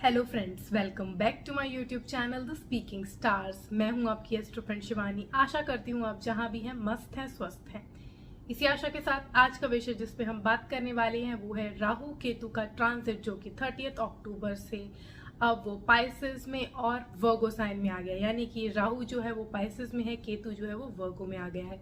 Hello friends, welcome back to my YouTube channel the speaking stars. मैं हूं आपकी astro friend Shivani. आशा करती हूं आप जहां भी हैं मस्त हैं, स्वस्थ हैं। इसी आशा के साथ आज का विषय जिस पे हम बात करने वाले हैं वो है राहु केतु का ट्रांजिट, जो कि 30 अक्टूबर से अब वो पाइसेस में और वर्गो साइन में आ गया। यानी कि राहु जो है वो पाइसेस में है, केतु जो है वो वर्गो में आ गया है।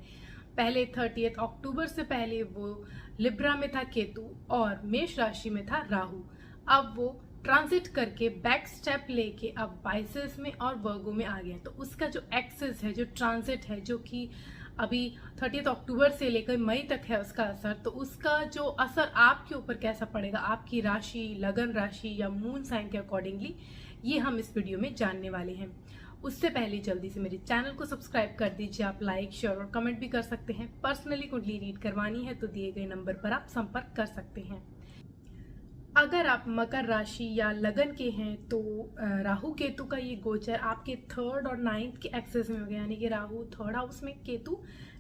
पहले 30 अक्टूबर से पहले वो लिब्रा में था केतु और मेष राशि में था राहु। अब वो ट्रांजिट करके बैक स्टेप लेके अब पाइसेस में और वर्गो में आ गया। तो उसका जो एक्सेस है, जो ट्रांजिट है, जो कि अभी 30 अक्टूबर से लेकर मई तक है उसका असर, तो उसका जो असर आपके ऊपर कैसा पड़ेगा, आपकी राशि, लगन राशि या मून साइन के अकॉर्डिंगली, ये हम इस वीडियो में जानने वाले हैं। उससे पहले जल्दी से मेरे चैनल को सब्सक्राइब कर दीजिए। आप लाइक, शेयर और कमेंट भी कर सकते हैं। पर्सनली कुंडली रीड करवानी है तो दिए गए नंबर पर आप संपर्क कर सकते हैं। अगर आप मकर राशि या लगन के हैं तो राहु केतु का ये गोचर आपके 3rd और 9th के एक्सेस में हो गया। यानी कि राहु 3rd हाउस में, केतु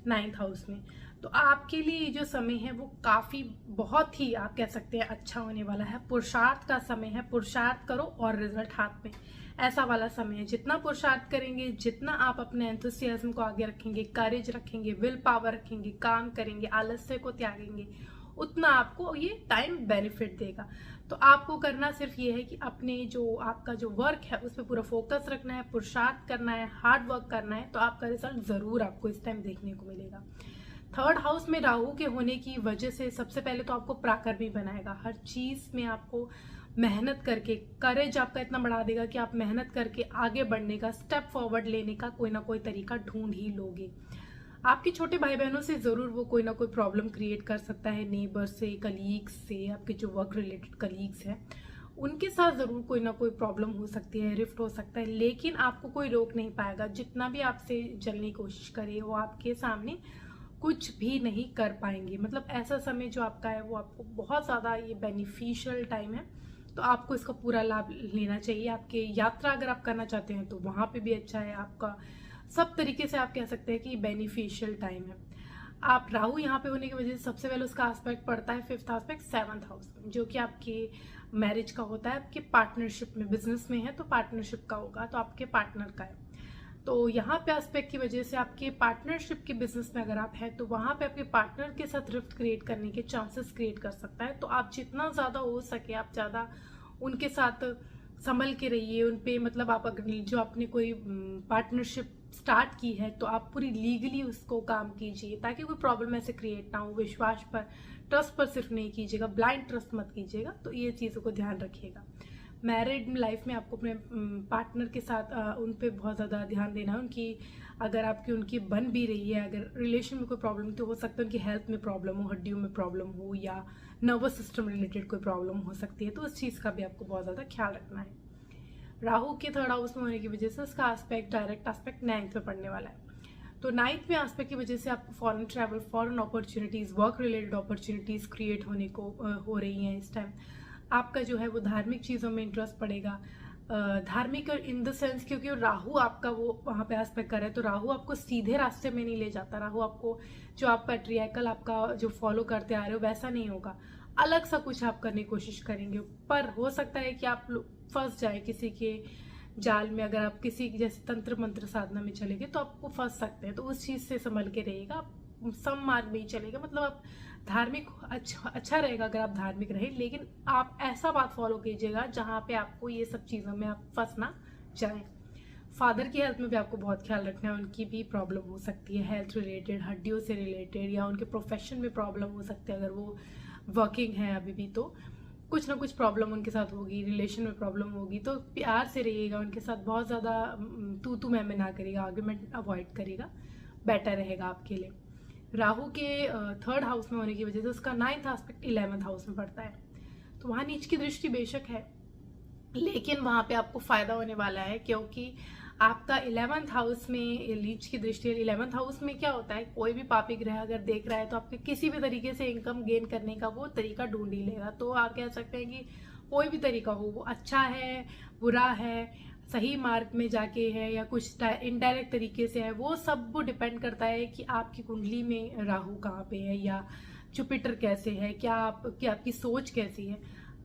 9th हाउस में। तो आपके लिए ये जो समय है वो काफी बहुत ही आप कह सकते हैं अच्छा होने वाला है। पुरुषार्थ का समय है। पुरुषार्थ करो और रिजल्ट हाथ में, ऐसा वाला समय है। जितना पुरुषार्थ करेंगे, जितना आप अपने एंथुसियाज्म को आगे रखेंगे, करेज रखेंगे, विल पावर रखेंगे, काम करेंगे, आलस्य को त्यागेंगे, उतना आपको ये टाइम बेनिफिट देगा। तो आपको करना सिर्फ ये है कि अपने जो आपका जो वर्क है उस पर पूरा फोकस रखना है, पुरुषार्थ करना है, हार्ड वर्क करना है, तो आपका रिजल्ट जरूर आपको इस टाइम देखने को मिलेगा। 3rd हाउस में राहु के होने की वजह से सबसे पहले तो आपको पराक्रमी बनाएगा। हर चीज में आपको मेहनत करके, करेज आपका इतना बढ़ा देगा कि आप मेहनत करके आगे बढ़ने का, स्टेप फॉरवर्ड लेने का कोई ना कोई तरीका ढूंढ ही लोगे। आपके छोटे भाई बहनों से जरूर वो कोई ना कोई प्रॉब्लम क्रिएट कर सकता है, नेबर से, कलीग्स से, आपके जो वर्क रिलेटेड कलीग्स हैं उनके साथ जरूर कोई ना कोई प्रॉब्लम हो सकती है, रिफ्ट हो सकता है, लेकिन आपको कोई रोक नहीं पाएगा। जितना भी आपसे जलने की कोशिश करे वो आपके सामने कुछ भी नहीं कर पाएंगे। मतलब ऐसा समय जो आपका है वो आपको बहुत ज्यादा ये बेनिफिशियल टाइम है, तो आपको इसका पूरा लाभ लेना चाहिए। आपके यात्रा अगर आप करना चाहते हैं तो वहां पे भी अच्छा है। आपका सब तरीके से आप कह सकते हैं कि बेनिफिशियल टाइम है। आप राहु यहाँ पे होने की वजह से सबसे पहले उसका एस्पेक्ट पड़ता है 5th एस्पेक्ट 7th हाउस में, जो कि आपके मैरिज का होता है। आपके पार्टनरशिप में, बिजनेस में है तो पार्टनरशिप का होगा, तो आपके पार्टनर का है। तो यहाँ पे एस्पेक्ट की वजह से आपके पार्टनरशिप के बिजनेस में अगर आप हैं तो वहां पे आपके पार्टनर के साथ रिफ्ट क्रिएट करने के चांसेस क्रिएट कर सकता है। तो आप जितना ज्यादा हो सके आप ज्यादा उनके साथ संभल के रहिए। उनपे मतलब आप अगर जो आपने कोई पार्टनरशिप स्टार्ट की है तो आप पूरी लीगली उसको काम कीजिए, ताकि कोई प्रॉब्लम ऐसे क्रिएट ना हो। विश्वास पर, ट्रस्ट पर सिर्फ नहीं कीजिएगा, ब्लाइंड ट्रस्ट मत कीजिएगा। तो ये चीज़ों को ध्यान रखिएगा। मैरिड लाइफ में आपको अपने पार्टनर के साथ उन पे बहुत ज़्यादा ध्यान देना है। उनकी अगर आपकी उनकी बन भी रही है, अगर रिलेशन में कोई प्रॉब्लम, तो हो सकता है उनकी हेल्थ में प्रॉब्लम हो, हड्डियों में प्रॉब्लम हो, या नर्वस सिस्टम रिलेटेड कोई प्रॉब्लम हो सकती है। तो उस चीज़ का भी आपको बहुत ज़्यादा ख्याल रखना है। राहु के 3rd हाउस में होने की वजह से उसका एस्पेक्ट, डायरेक्ट एस्पेक्ट 9th में पड़ने वाला है। तो 9th में एस्पेक्ट की वजह से आपको foreign travel, foreign opportunities, work related opportunities create होने को हो रही हैं इस टाइम। आपका जो है वो धार्मिक चीज़ों में इंटरेस्ट पड़ेगा। धार्मिक इन द सेंस, क्योंकि राहु आपका वो वहाँ पे एस्पेक्ट कर रहा है, तो राहु आपको सीधे रास्ते में नहीं ले जाता। राहु आपको जो आप पैट्रियार्कल आपका जो फॉलो करते आ रहे हो वैसा नहीं होगा, अलग सा कुछ आप करने की कोशिश करेंगे। पर हो सकता है कि आप फंस जाए किसी के जाल में। अगर आप किसी जैसे तंत्र मंत्र साधना में चले गए तो आपको फंस सकते हैं, तो उस चीज से संभल के रहिएगा। आप सम मार्ग में ही चलेगा, मतलब आप धार्मिक, अच्छा रहेगा अगर आप धार्मिक रहे, लेकिन आप ऐसा बात फॉलो कीजिएगा जहाँ पे आपको ये सब चीजों में आप फंस ना जाए। फादर की हेल्थ में भी आपको बहुत ख्याल रखना है। उनकी भी प्रॉब्लम हो सकती है हेल्थ रिलेटेड, हड्डियों से रिलेटेड, या उनके प्रोफेशन में प्रॉब्लम हो सकती है। अगर वो वर्किंग है अभी भी तो कुछ ना कुछ प्रॉब्लम उनके साथ होगी, रिलेशन में प्रॉब्लम होगी। तो प्यार से रहिएगा उनके साथ, बहुत ज़्यादा तू मैं ना करेगा, आर्ग्यूमेंट अवॉइड करेगा, बेटर रहेगा आपके लिए। राहु के 3rd हाउस में होने की वजह से उसका 9th एस्पेक्ट 11th हाउस में पड़ता है। तो वहाँ नीच की दृष्टि बेशक है, लेकिन वहाँ पे आपको फायदा होने वाला है, क्योंकि आपका 11th हाउस में लीच की दृष्टि है। 11th हाउस में क्या होता है, कोई भी पापी ग्रह अगर देख रहा है तो आपके किसी भी तरीके से इनकम गेन करने का वो तरीका ढूंढ ही लेगा। तो आप कह सकते हैं कि कोई भी तरीका हो, वो अच्छा है, बुरा है, सही मार्ग में जाके है, या कुछ इनडायरेक्ट तरीके से है, वो सब वो डिपेंड करता है कि आपकी कुंडली में राहु कहाँ पे है, या जुपिटर कैसे है, क्या आपकी सोच कैसी है।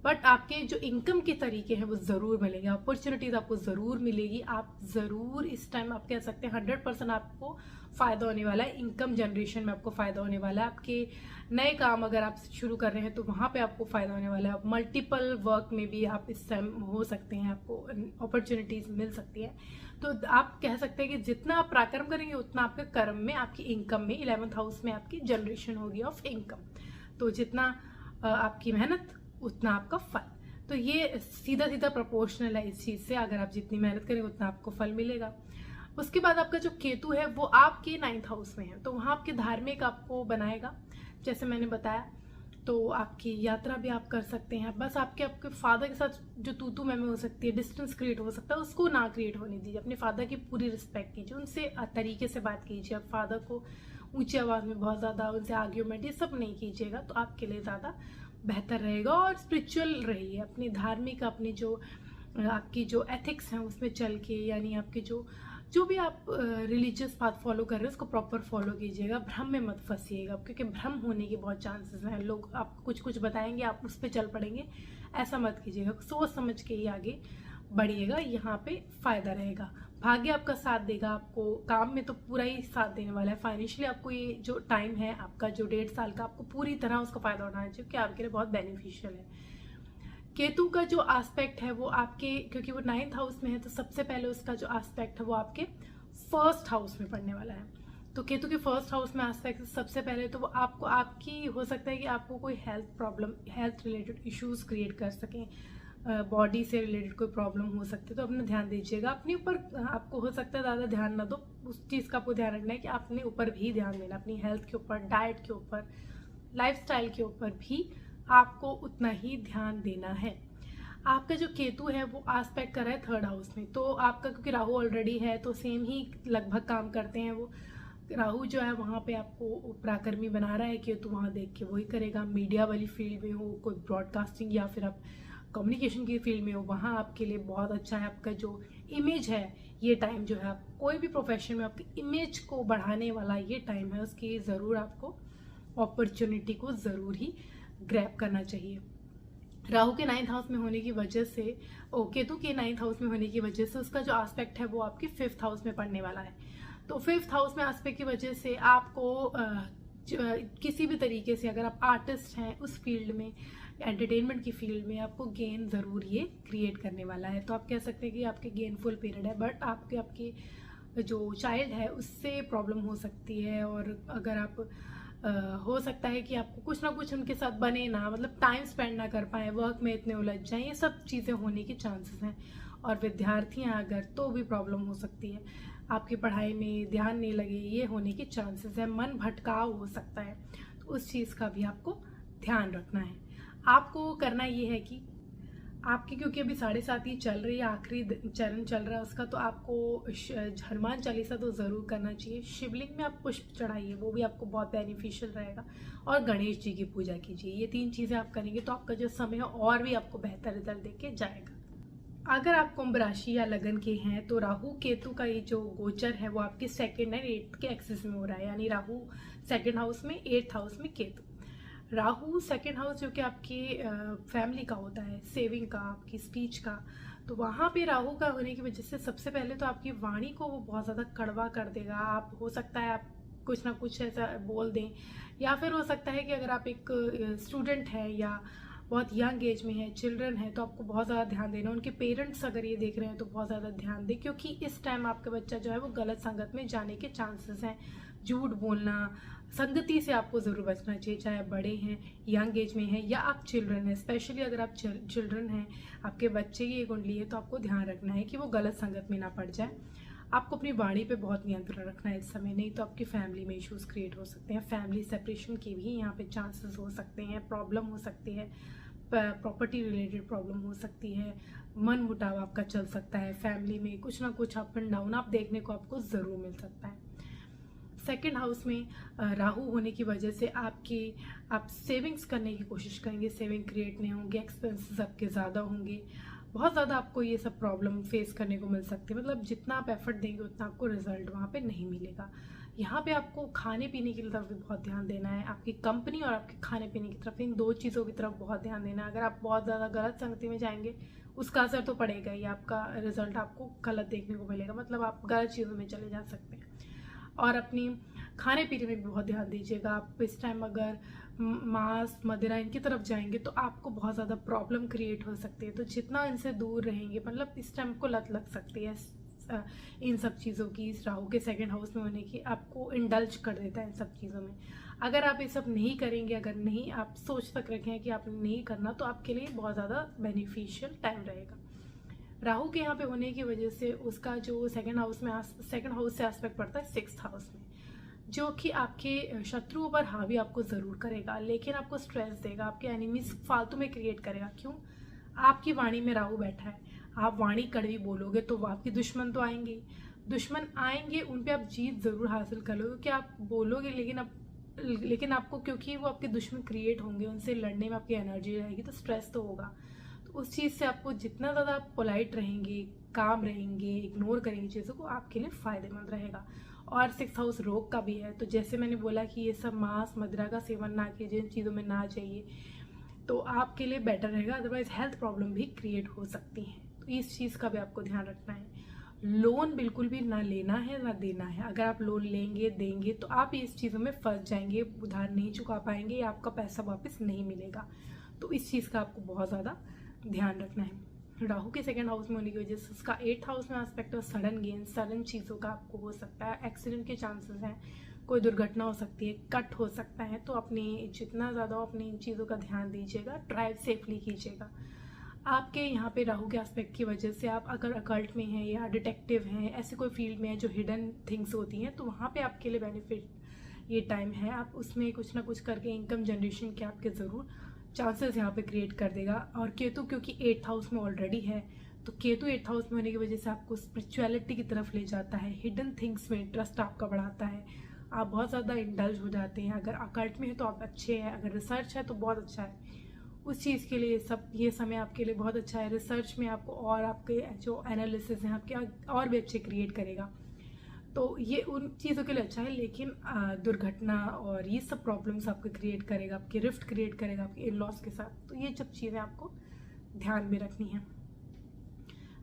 बट आपके जो इनकम के तरीके हैं वो ज़रूर मिलेंगे, अपॉर्चुनिटीज़ आपको ज़रूर मिलेगी। आप ज़रूर इस टाइम आप कह सकते हैं 100% आपको फ़ायदा होने वाला है, इनकम जनरेशन में आपको फ़ायदा होने वाला है। आपके नए काम अगर आप शुरू कर रहे हैं तो वहाँ पे आपको फ़ायदा होने वाला है। आप मल्टीपल वर्क में भी आप इस टाइम हो सकते हैं, आपको अपॉर्चुनिटीज़ मिल सकती है। तो आप कह सकते हैं कि जितना आप पराक्रम करेंगे उतना आपके कर्म में, आपकी इनकम में, 11th हाउस में आपकी जनरेशन होगी ऑफ इनकम। तो जितना आपकी मेहनत उतना आपका फल। तो ये सीधा सीधा प्रोपोर्शनल है इस चीज़ से, अगर आप जितनी मेहनत करेंगे उतना आपको फल मिलेगा। उसके बाद आपका जो केतु है वो आपके 9th हाउस में है, तो वहाँ आपके धार्मिक आपको बनाएगा, जैसे मैंने बताया। तो आपकी यात्रा भी आप कर सकते हैं। बस आपके फादर के साथ जो तू मैं हो सकती है, डिस्टेंस क्रिएट हो सकता है, उसको ना क्रिएट होने दीजिए। अपने फादर की पूरी रिस्पेक्ट कीजिए, उनसे तरीके से बात कीजिए। आप फादर को ऊंची आवाज़ में बहुत ज़्यादा उनसे आर्ग्यूमेंट ये सब नहीं कीजिएगा, तो आपके लिए ज़्यादा बेहतर रहेगा। और स्पिरिचुअल रहिए, अपनी धार्मिक, अपनी जो आपकी जो एथिक्स हैं उसमें चल के, यानी आपके जो भी आप रिलीजियस पाथ फॉलो कर रहे हैं उसको प्रॉपर फॉलो कीजिएगा। भ्रम में मत फंसिएगा, क्योंकि भ्रम होने के बहुत चांसेस हैं। लोग आपको कुछ कुछ बताएंगे, आप उस पर चल पड़ेंगे, ऐसा मत कीजिएगा। सोच समझ के ही आगे बढ़िएगा, यहाँ पे फायदा रहेगा। भाग्य आपका साथ देगा, आपको काम में तो पूरा ही साथ देने वाला है। फाइनेंशियली आपको ये जो टाइम है आपका, जो 1.5 साल का, आपको पूरी तरह उसका फायदा उठाना चाहिए, क्योंकि आपके लिए बहुत बेनिफिशियल है। केतु का जो एस्पेक्ट है वो आपके, क्योंकि वो 9th हाउस में है, तो सबसे पहले उसका जो एस्पेक्ट है वो आपके 1st हाउस में पड़ने वाला है। तो केतु के 1st हाउस में एस्पेक्ट सबसे पहले तो वो आपको, आपकी हो सकता है कि आपको कोई health problem, health related issues create कर सकें, बॉडी से रिलेटेड कोई प्रॉब्लम हो सकती है, तो अपना ध्यान दीजिएगा। अपने ऊपर आपको हो सकता है ज़्यादा ध्यान ना दो, उस चीज़ का आपको ध्यान रखना है कि अपने ऊपर भी ध्यान देना, अपनी हेल्थ के ऊपर, डाइट के ऊपर, लाइफस्टाइल के ऊपर भी आपको उतना ही ध्यान देना है। आपका जो केतु है वो एस्पेक्ट कर रहा है 3rd हाउस में, तो आपका क्योंकि राहु ऑलरेडी है तो सेम ही लगभग काम करते हैं वो। राहु जो है वहाँ पे आपको पराक्रमी बना रहा है, केतु वहाँ देख के वही करेगा। मीडिया वाली फील्ड में हो, कोई ब्रॉडकास्टिंग या फिर आप कम्युनिकेशन की फील्ड में हो, वहाँ आपके लिए बहुत अच्छा है। आपका जो इमेज है ये टाइम जो है, आप कोई भी प्रोफेशन में आपकी इमेज को बढ़ाने वाला ये टाइम है, उसकी ज़रूर आपको अपॉर्चुनिटी को ज़रूर ही ग्रैब करना चाहिए। राहु के 9th हाउस में होने की वजह से, केतु के 9th हाउस में होने की वजह से उसका जो एस्पेक्ट है वो आपके 5th हाउस में पड़ने वाला है। तो 5th हाउस में एस्पेक्ट की वजह से आपको किसी भी तरीके से, अगर आप आर्टिस्ट हैं उस फील्ड में, एंटरटेनमेंट की फील्ड में, आपको गेन ज़रूर ये क्रिएट करने वाला है। तो आप कह सकते हैं कि आपके गेनफुल पीरियड है, बट आपके जो चाइल्ड है उससे प्रॉब्लम हो सकती है। और अगर आप हो सकता है कि आपको कुछ ना कुछ उनके साथ बने ना, मतलब टाइम स्पेंड ना कर पाए, वर्क में इतने उलझ जाएं, ये सब चीज़ें होने के चांसेस हैं। और विद्यार्थी हैं अगर, तो भी प्रॉब्लम हो सकती है, आपकी पढ़ाई में ध्यान नहीं लगे, ये होने के चांसेस है। मन भटकाव हो सकता है, तो उस चीज़ का भी आपको ध्यान रखना है। आपको करना ये है कि आपकी, क्योंकि अभी 7.5 ही चल रही है, आखिरी चरण चल रहा है उसका, तो आपको हनुमान चालीसा तो ज़रूर करना चाहिए। शिवलिंग में आप पुष्प चढ़ाइए, वो भी आपको बहुत बेनिफिशियल रहेगा। और गणेश जी की पूजा कीजिए। ये 3 चीज़ें आप करेंगे तो आपका जो समय है और भी आपको बेहतर रिजल्ट देके जाएगा। अगर आप कुंभ राशि या लगन के हैं तो राहु केतु का ये जो गोचर है वो आपके 2nd एंड 8th के एक्सिस में हो रहा है, यानी राहु 2nd हाउस में, 8th हाउस में केतु। राहु 2nd हाउस जो कि आपकी फैमिली का होता है, सेविंग का, आपकी स्पीच का, तो वहाँ पे राहु का होने की वजह से सबसे पहले तो आपकी वाणी को वो बहुत ज़्यादा कड़वा कर देगा। आप, हो सकता है आप कुछ ना कुछ ऐसा बोल दें, या फिर हो सकता है कि अगर आप एक स्टूडेंट हैं या बहुत यंग एज में है, चिल्ड्रन है, तो आपको बहुत ज़्यादा ध्यान देना। उनके पेरेंट्स अगर ये देख रहे हैं तो बहुत ज़्यादा ध्यान दें, क्योंकि इस टाइम आपका बच्चा जो है वो गलत संगत में जाने के चांसेस हैं। झूठ बोलना, संगति से आपको ज़रूर बचना चाहिए, चाहे बड़े हैं, यंग एज में हैं, या आप चिल्ड्रन हैं। स्पेशली अगर आप चिल्ड्रन हैं, आपके बच्चे की कुंडली है, तो आपको ध्यान रखना है कि वो गलत संगत में ना पड़ जाए। आपको अपनी वाणी पे बहुत नियंत्रण रखना है इस समय, नहीं तो आपकी फैमिली में इश्यूज क्रिएट हो सकते हैं। फैमिली सेपरेशन के भी यहाँ पे चांसेस हो सकते हैं, प्रॉब्लम हो सकती है, प्रॉपर्टी रिलेटेड प्रॉब्लम हो सकती है, मन मुटाव आपका चल सकता है, फैमिली में कुछ ना कुछ अप एंड डाउन आप देखने को आपको ज़रूर मिल सकता है। 2nd हाउस में राहु होने की वजह से आप सेविंग्स करने की कोशिश करेंगे, सेविंग क्रिएट नहीं होंगे, एक्सपेंसेस आपके ज़्यादा होंगे, बहुत ज़्यादा आपको ये सब प्रॉब्लम फेस करने को मिल सकती है। मतलब जितना आप एफर्ट देंगे उतना आपको रिजल्ट वहाँ पे नहीं मिलेगा। यहाँ पे आपको खाने पीने की तरफ भी बहुत ध्यान देना है, आपकी कंपनी और आपके खाने पीने की तरफ, इन दो चीज़ों की तरफ बहुत ध्यान देना है। अगर आप बहुत ज़्यादा गलत संगति में जाएंगे उसका असर तो पड़ेगा ही, आपका रिजल्ट आपको गलत देखने को मिलेगा, मतलब आप गलत चीज़ों में चले जा सकते हैं। और अपनी खाने पीने में भी बहुत ध्यान दीजिएगा। आप इस टाइम अगर मांस मदिरा इनकी तरफ जाएंगे तो आपको बहुत ज़्यादा प्रॉब्लम क्रिएट हो सकती है, तो जितना इनसे दूर रहेंगे, मतलब इस टाइम को लत लग सकती है इन सब चीज़ों की। इस राहु के सेकंड हाउस में होने की आपको इंडल्ज कर देता है इन सब चीज़ों में। अगर आप ये सब नहीं करेंगे, अगर नहीं आप सोच तक रखें हैं कि आपने नहीं करना, तो आपके लिए बहुत ज़्यादा बेनिफिशियल टाइम रहेगा। राहु के यहाँ पे होने की वजह से उसका जो सेकंड हाउस से एस्पेक्ट पड़ता है 6th हाउस में, जो कि आपके शत्रुओं पर हावी आपको ज़रूर करेगा, लेकिन आपको स्ट्रेस देगा, आपके एनिमीज फालतू में क्रिएट करेगा। क्यों? आपकी वाणी में राहु बैठा है, आप वाणी कड़वी बोलोगे तो आपके दुश्मन तो आएंगे, दुश्मन आएंगे, उन पे आप जीत ज़रूर हासिल कर लोगे कि आप बोलोगे, लेकिन आपको, क्योंकि वो आपके दुश्मन क्रिएट होंगे, उनसे लड़ने में आपकी एनर्जी रहेगी, तो स्ट्रेस तो होगा। तो उस चीज़ से आपको जितना ज़्यादा आप पोलाइट रहेंगे, काम रहेंगे, इग्नोर करेंगे चीज़ों को, आपके लिए फ़ायदेमंद रहेगा। और 6th हाउस रोग का भी है, तो जैसे मैंने बोला कि ये सब मांस मदिरा का सेवन ना कीजिए, इन चीज़ों में ना जाइए, तो आपके लिए बेटर रहेगा। अदरवाइज हेल्थ प्रॉब्लम भी क्रिएट हो सकती हैं, तो इस चीज़ का भी आपको ध्यान रखना है। लोन बिल्कुल भी ना लेना है ना देना है। अगर आप लोन लेंगे देंगे तो आप इस चीज़ों में फंस जाएंगे, उधार नहीं चुका पाएंगे या आपका पैसा वापस नहीं मिलेगा, तो इस चीज़ का आपको बहुत ज़्यादा ध्यान रखना है। राहु के सेकंड हाउस में होने की वजह से उसका 8th हाउस में एस्पेक्ट है, सडन गेन, सडन चीज़ों का आपको हो सकता है, एक्सीडेंट के चांसेस हैं, कोई दुर्घटना हो सकती है, कट हो सकता है, तो अपनी जितना ज़्यादा अपनी इन चीज़ों का ध्यान दीजिएगा, ड्राइव सेफली कीजिएगा। आपके यहाँ पे राहु के एस्पेक्ट की वजह से आप अगर अकल्ट में हैं या डिटेक्टिव हैं, ऐसे कोई फील्ड में है जो हिडन थिंग्स होती हैं, तो वहाँ पे आपके लिए बेनिफिट ये टाइम है, आप उसमें कुछ ना कुछ करके इनकम जनरेशन के आपके ज़रूर चांसेस यहाँ पे क्रिएट कर देगा। और केतु क्योंकि 8th हाउस में ऑलरेडी है, तो केतु 8th हाउस में होने की वजह से आपको स्पिरिचुअलिटी की तरफ ले जाता है, हिडन थिंग्स में इंटरेस्ट आपका बढ़ाता है, आप बहुत ज़्यादा इंडल्ज हो जाते हैं। अगर अकल्ट में है तो आप अच्छे हैं, अगर रिसर्च है तो बहुत अच्छा है, उस चीज़ के लिए ये समय आपके लिए बहुत अच्छा है। रिसर्च में आपको और आपके जो एनालिसिस हैं आपके और भी अच्छे क्रिएट करेगा, तो ये उन चीज़ों के लिए अच्छा है। लेकिन दुर्घटना और ये सब प्रॉब्लम्स आपको क्रिएट करेगा, आपकी रिफ्ट क्रिएट करेगा आपके इन लॉस के साथ, तो ये सब चीज़ें आपको ध्यान में रखनी है।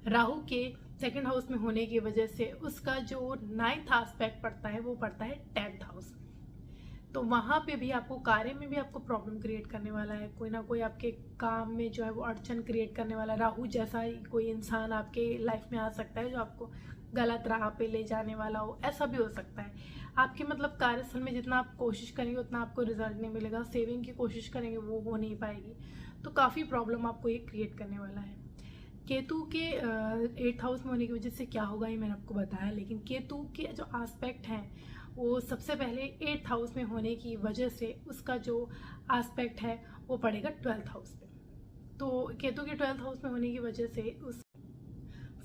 राहु के सेकंड हाउस में होने की वजह से उसका जो 9th एस्पेक्ट पड़ता है वो पड़ता है 10th हाउस, तो वहाँ पे भी आपको कार्य में भी आपको प्रॉब्लम क्रिएट करने वाला है, कोई ना कोई आपके काम में जो है वो अड़चन क्रिएट करने वाला है। राहु जैसा ही कोई इंसान आपके लाइफ में आ सकता है जो आपको गलत राह पे ले जाने वाला हो, ऐसा भी हो सकता है। आपके मतलब कार्यस्थल में जितना आप कोशिश करेंगे उतना आपको रिजल्ट नहीं मिलेगा, सेविंग की कोशिश करेंगे वो हो नहीं पाएगी, तो काफ़ी प्रॉब्लम आपको ये क्रिएट करने वाला है। केतु के 8th हाउस में होने की वजह से क्या होगा ये मैंने आपको बताया, लेकिन केतु के जो एस्पेक्ट हैं वो सबसे पहले 8th हाउस में होने की वजह से उसका जो एस्पेक्ट है वो पड़ेगा 12th हाउस पे। तो केतु के 12th हाउस में होने की वजह से उस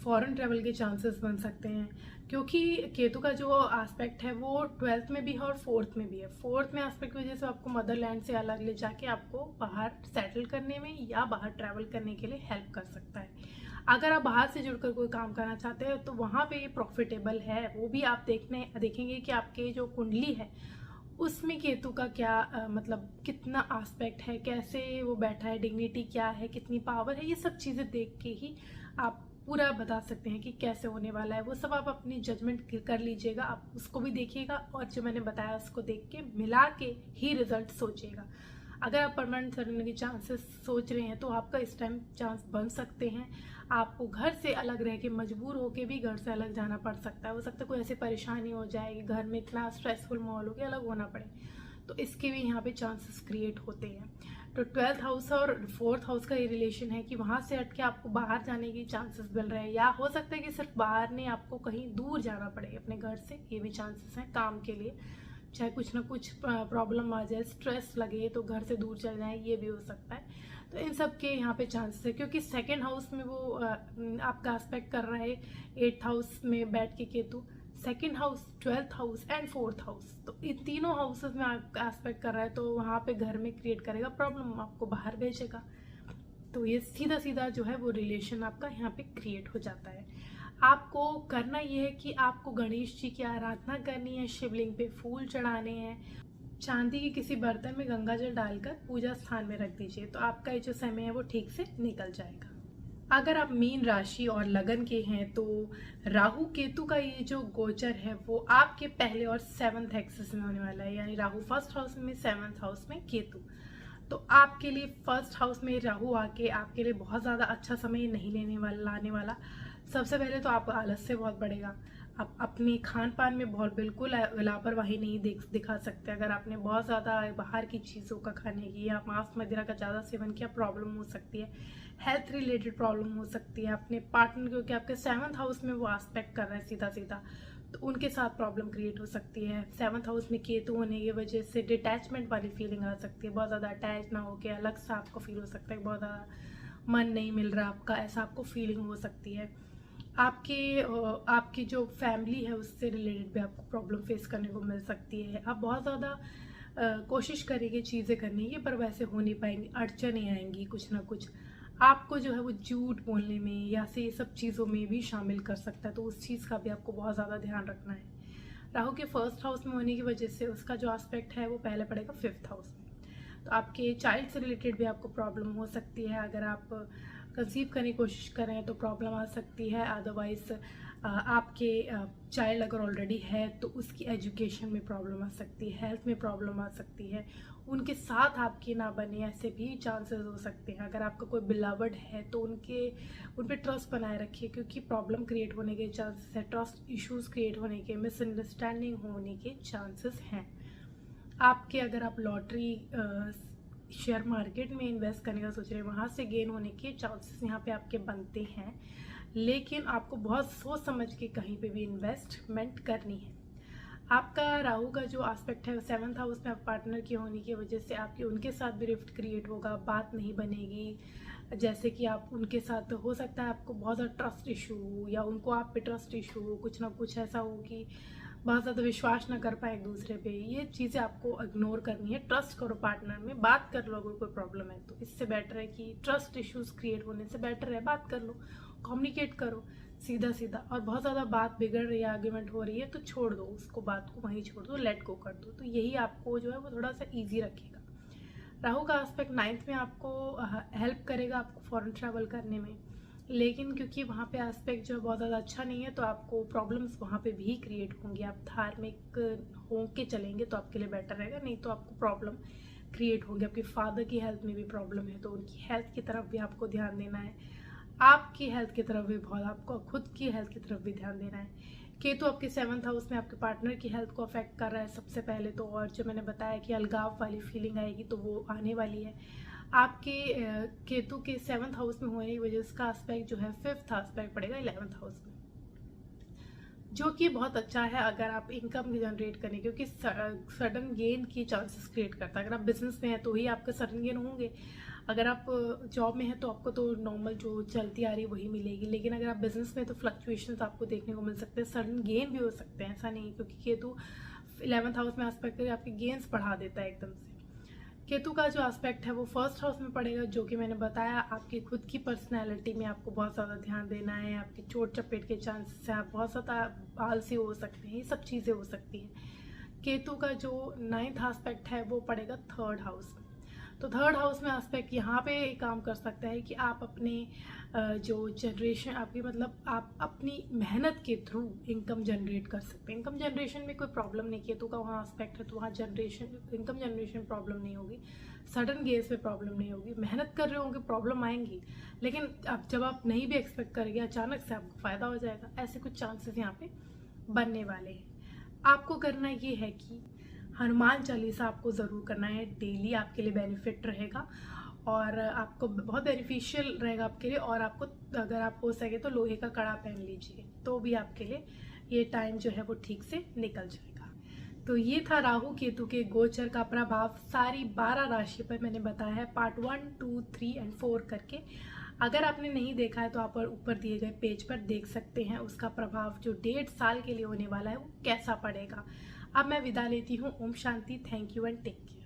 फॉरेन ट्रैवल के चांसेस बन सकते हैं, क्योंकि केतु का जो एस्पेक्ट है वो 12th में भी है और 4th में भी है। 4th में एस्पेक्ट की वजह से आपको मदरलैंड से अलग ले जाके आपको बाहर सेटल करने में या बाहर ट्रैवल करने के लिए हेल्प कर सकता है। अगर आप बाहर से जुड़कर कोई काम करना चाहते हैं तो वहाँ पे ये प्रॉफिटेबल है, वो भी आप देखेंगे कि आपके जो कुंडली है उसमें केतु का क्या मतलब कितना एस्पेक्ट है, कैसे वो बैठा है, डिग्निटी क्या है, कितनी पावर है, ये सब चीज़ें देख के ही आप पूरा बता सकते हैं कि कैसे होने वाला है। वो सब आप अपनी जजमेंट कर लीजिएगा, आप उसको भी देखिएगा और जो मैंने बताया उसको देख के मिला के ही रिजल्ट सोचिएगा। अगर आप परमानेंट सेटलमेंट के चांसेस सोच रहे हैं तो आपका इस टाइम चांस बन सकते हैं। आपको घर से अलग रह के मजबूर होके भी घर से अलग जाना पड़ सकता है, हो सकता है कोई ऐसी परेशानी हो जाए, घर में इतना स्ट्रेसफुल माहौल हो कि अलग होना पड़े, तो इसके भी यहाँ पे चांसेस क्रिएट होते हैं। तो 12th हाउस और 4th हाउस का ये रिलेशन है कि वहाँ से हट के आपको बाहर जाने की चांसेस मिल रहे हैं, या हो सकता है कि सिर्फ बाहर नहीं आपको कहीं दूर जाना पड़े अपने घर से, ये भी चांसेस हैं काम के लिए, चाहे कुछ ना कुछ प्रॉब्लम आ जाए, स्ट्रेस लगे तो घर से दूर चल जाए, ये भी हो सकता है। तो इन सब के यहाँ पे चांसेस है, क्योंकि सेकंड हाउस में वो आपका एस्पेक्ट कर रहा है 8th हाउस में बैठ के Ketu, second house, 12th house and 4th house, तो इन तीनों हाउसेस में आपका एस्पेक्ट कर रहा है, तो वहाँ पे घर में क्रिएट करेगा प्रॉब्लम, आपको बाहर भेजेगा, तो ये सीधा सीधा जो है वो रिलेशन आपका यहाँ पे क्रिएट हो जाता है। आपको करना ये है कि आपको गणेश जी की आराधना करनी है, शिवलिंग पे फूल चढ़ाने हैं, चांदी के किसी बर्तन में गंगा जल डालकर पूजा स्थान में रख दीजिए, तो आपका ये जो समय है वो ठीक से निकल जाएगा। अगर आप मीन राशि और लगन के हैं तो राहु केतु का ये जो गोचर है वो आपके पहले और 7th एक्सिस में होने वाला है, यानी राहु फर्स्ट हाउस में, 7th हाउस में केतु। तो आपके लिए फर्स्ट हाउस में राहु आके आपके लिए बहुत ज़्यादा अच्छा समय नहीं लाने वाला। सबसे पहले तो आपको आलस से बहुत बढ़ेगा। आप अपने खान पान में बहुत बिल्कुल लापरवाही नहीं दिखा सकते। अगर आपने बहुत ज़्यादा बाहर की चीज़ों का खाने की या मांस मदिरा का ज़्यादा सेवन किया, प्रॉब्लम हो सकती है, हेल्थ रिलेटेड प्रॉब्लम हो सकती है। अपने पार्टनर, क्योंकि आपके 7th हाउस में वो एस्पेक्ट कर रहा है सीधा सीधा, तो उनके साथ प्रॉब्लम क्रिएट हो सकती है। 7th हाउस में केतु होने की वजह से डिटैचमेंट वाली फीलिंग आ सकती है, बहुत ज़्यादा अटैच ना होकर अलग सा आपको फील हो सकता है, बहुत ज़्यादा मन नहीं मिल रहा आपका, ऐसा आपको फीलिंग हो सकती है। आपकी जो फैमिली है उससे रिलेटेड भी आपको प्रॉब्लम फेस करने को मिल सकती है। आप बहुत ज़्यादा कोशिश करेंगे चीज़ें करने की, पर वैसे हो नहीं पाएंगी, अड़चनें आएंगी कुछ ना कुछ। आपको जो है वो झूठ बोलने में या से ये सब चीज़ों में भी शामिल कर सकता है, तो उस चीज़ का भी आपको बहुत ज़्यादा ध्यान रखना है। राहु के फर्स्ट हाउस में होने की वजह से उसका जो एस्पेक्ट है वो पहले पड़ेगा 5th हाउस में, तो आपके चाइल्ड से रिलेटेड भी आपको प्रॉब्लम हो सकती है। अगर आप कंसीव करने की कोशिश करें तो प्रॉब्लम आ सकती है, अदरवाइज आपके चाइल्ड अगर ऑलरेडी है तो उसकी एजुकेशन में प्रॉब्लम आ सकती है, हेल्थ में प्रॉब्लम आ सकती है, उनके साथ आपके ना बने ऐसे भी चांसेस हो सकते हैं। अगर आपका कोई बिलवड है तो उन पे ट्रस्ट बनाए रखिए, क्योंकि प्रॉब्लम क्रिएट होने के चांसेस है, ट्रस्ट इश्यूज क्रिएट होने के, मिसअंडरस्टैंडिंग होने के चांसेस हैं। आपके अगर आप लॉटरी शेयर मार्केट में इन्वेस्ट करने का सोच रहे हैं, वहाँ से गेन होने के चांसेस यहाँ पे आपके बनते हैं, लेकिन आपको बहुत सोच समझ के कहीं पे भी इन्वेस्टमेंट करनी है। आपका राहु का जो एस्पेक्ट है 7th हाउस में पार्टनर की होने की वजह से आपके उनके साथ भी रिफ्ट क्रिएट होगा, बात नहीं बनेगी। जैसे कि आप उनके साथ हो सकता है आपको बहुत ज़्यादा ट्रस्ट इशू हो, या उनको आप पे ट्रस्ट इशू हो, कुछ ना कुछ ऐसा हो कि बहुत ज़्यादा विश्वास ना कर पाए एक दूसरे पे। ये चीज़ें आपको इग्नोर करनी है। ट्रस्ट करो पार्टनर में, बात कर लो। अगर कोई प्रॉब्लम है तो इससे बेटर है कि ट्रस्ट इश्यूज क्रिएट होने से बेटर है बात कर लो, कम्युनिकेट करो सीधा सीधा। और बहुत ज़्यादा बात बिगड़ रही है, आर्ग्यूमेंट हो रही है, तो छोड़ दो उसको, बात को वहीं छोड़ दो, लेट गो कर दो। तो यही आपको जो है वो थोड़ा सा ईजी रखेगा। राहु का एस्पेक्ट 9th में आपको हेल्प करेगा आपको फॉरेन ट्रैवल करने में, लेकिन क्योंकि वहाँ पे एस्पेक्ट जो है बहुत ज़्यादा अच्छा नहीं है, तो आपको प्रॉब्लम्स वहाँ पे भी क्रिएट होंगी। आप धार्मिक हो के चलेंगे तो आपके लिए बेटर रहेगा, नहीं तो आपको प्रॉब्लम क्रिएट होगी। आपके फादर की हेल्थ में भी प्रॉब्लम है, तो उनकी हेल्थ की तरफ भी आपको ध्यान देना है, आपकी हेल्थ की तरफ भी बहुत, आपको खुद की हेल्थ की तरफ भी ध्यान देना है। केतु आपके 7th हाउस में आपके पार्टनर की हेल्थ को अफेक्ट कर रहा है सबसे पहले तो, और जो मैंने बताया कि अलगाव वाली फीलिंग आएगी तो वो आने वाली है। आपके केतु के 7th हाउस में होने की वजह से उसका एस्पेक्ट जो है 5th एस्पेक्ट पड़ेगा 11th हाउस में, जो कि बहुत अच्छा है अगर आप इनकम जनरेट करने, क्योंकि सडन गेन की चांसेस क्रिएट करता है। अगर आप बिजनेस में हैं तो ही आपके सडन गेन होंगे, अगर आप जॉब में हैं तो आपको तो नॉर्मल जो चलती आ रही है वही मिलेगी, लेकिन अगर आप बिजनेस में तो फ्लक्चुएशंस आपको देखने को मिल सकते हैं, सडन गेन भी हो सकते हैं। ऐसा नहीं, क्योंकि केतु 11th हाउस में एस्पेक्ट करके आपके गेन्स बढ़ा देता है एकदम से। केतु का जो एस्पेक्ट है वो 1st हाउस में पड़ेगा, जो कि मैंने बताया आपकी खुद की पर्सनैलिटी में आपको बहुत ज़्यादा ध्यान देना है। आपकी चोट चपेट के चांसेस हैं, आप बहुत ज़्यादा आलसी हो सकते हैं, ये सब चीज़ें हो सकती हैं। केतु का जो 9th एस्पेक्ट है वो पड़ेगा 3rd हाउस में, तो 3rd हाउस में एस्पेक्ट यहाँ पे काम कर सकता है कि आप अपने जो जनरेशन आपकी, मतलब आप अपनी मेहनत के थ्रू इनकम जनरेट कर सकते हैं। इनकम जनरेशन में कोई प्रॉब्लम नहीं, केतु का वहाँ एस्पेक्ट है तो वहाँ इनकम जनरेशन प्रॉब्लम नहीं होगी, सडन गेस में प्रॉब्लम नहीं होगी। मेहनत कर रहे होंगे, प्रॉब्लम आएंगी, लेकिन अब जब आप नहीं भी एक्सपेक्ट करेंगे अचानक से आपको फ़ायदा हो जाएगा। ऐसे कुछ चांसेस यहाँ पे बनने वाले हैं। आपको करना ये है कि हनुमान चालीसा आपको ज़रूर करना है डेली, आपके लिए बेनिफिट रहेगा और आपको बहुत बेनिफिशियल रहेगा आपके लिए। और आपको अगर आप हो सके तो लोहे का कड़ा पहन लीजिए, तो भी आपके लिए ये टाइम जो है वो ठीक से निकल जाएगा। तो ये था राहु केतु के गोचर का प्रभाव सारी 12 राशि पर मैंने बताया है, पार्ट 1, 2, 3 और 4 करके। अगर आपने नहीं देखा है तो आप ऊपर दिए गए पेज पर देख सकते हैं उसका प्रभाव जो 1.5 साल के लिए होने वाला है वो कैसा पड़ेगा। अब मैं विदा लेती हूँ। ओम शांति, thank you and take care.